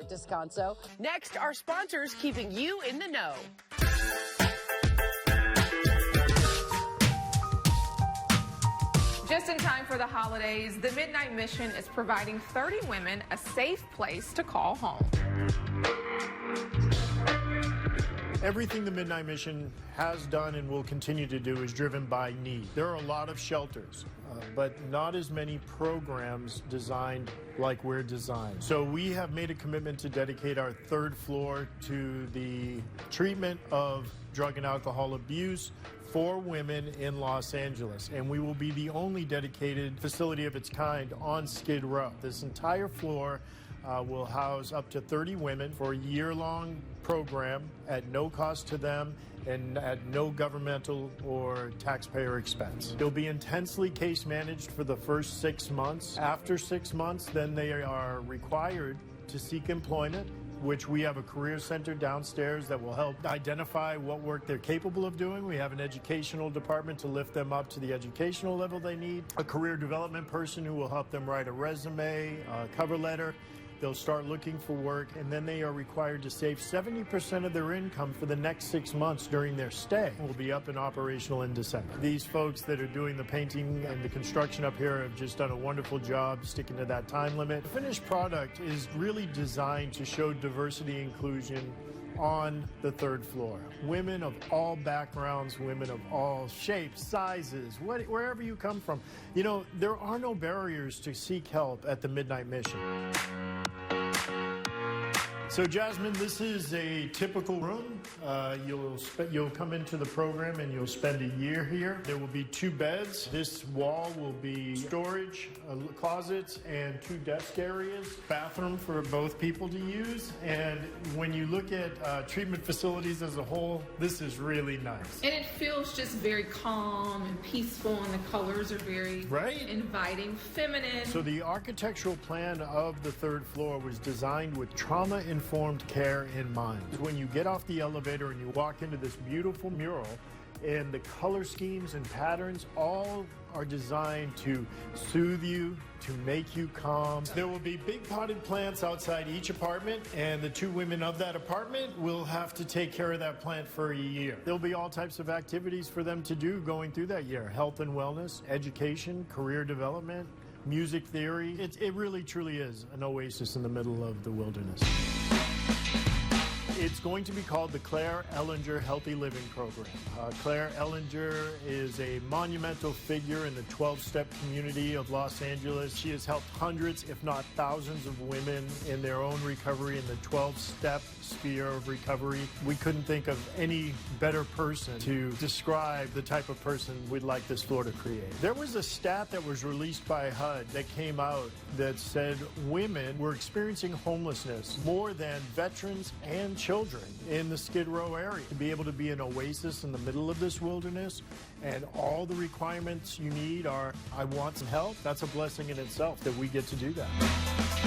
Robert Descanso. Next, our sponsors keeping you in the know. Just in time for the holidays, the Midnight Mission is providing 30 women a safe place to call home. Everything the Midnight Mission has done and will continue to do is driven by need. There are a lot of shelters, but not as many programs designed like we're designed. So we have made a commitment to dedicate our third floor to the treatment of drug and alcohol abuse for women in Los Angeles, and we will be the only dedicated facility of its kind on Skid Row. This entire floor will house up to 30 women for a year-long program at no cost to them and at no governmental or taxpayer expense. They'll be intensely case managed for the first 6 months. After 6 months, then they are required to seek employment, which we have a career center downstairs that will help identify what work they're capable of doing. We have an educational department to lift them up to the educational level they need, a career development person who will help them write a resume, a cover letter. They'll start looking for work, and then they are required to save 70% of their income for the next 6 months during their stay. We'll be up and operational in December. These folks that are doing the painting and the construction up here have just done a wonderful job sticking to that time limit. The finished product is really designed to show diversity and inclusion on the third floor. Women of all backgrounds, women of all shapes, sizes, wherever you come from. You know, there are no barriers to seek help at the Midnight Mission. So, Jasmine, this is a typical room. You'll come into the program and you'll spend a year here. There will be 2 beds. This wall will be storage, closets, and 2 desk areas. Bathroom for both people to use. And when you look at treatment facilities as a whole, this is really nice. And it feels just very calm and peaceful, and the colors are very inviting, feminine. So the architectural plan of the third floor was designed with trauma-informed care in mind. When you get off the elevator and you walk into this beautiful mural, and the color schemes and patterns all are designed to soothe you, to make you calm. There will be big potted plants outside each apartment, and the 2 women of that apartment will have to take care of that plant for a year. There'll be all types of activities for them to do going through that year. Health and wellness, education, career development, music theory. It really truly is an oasis in the middle of the wilderness. It's going to be called the Claire Ellinger Healthy Living Program. Claire Ellinger is a monumental figure in the 12-step community of Los Angeles. She has helped hundreds, if not thousands, of women in their own recovery in the 12-step sphere of recovery. We couldn't think of any better person to describe the type of person we'd like this floor to create. There was a stat that was released by HUD that came out that said women were experiencing homelessness more than veterans and children in the Skid Row area. To be able to be an oasis in the middle of this wilderness and all the requirements you need are, I want some help, that's a blessing in itself that we get to do that.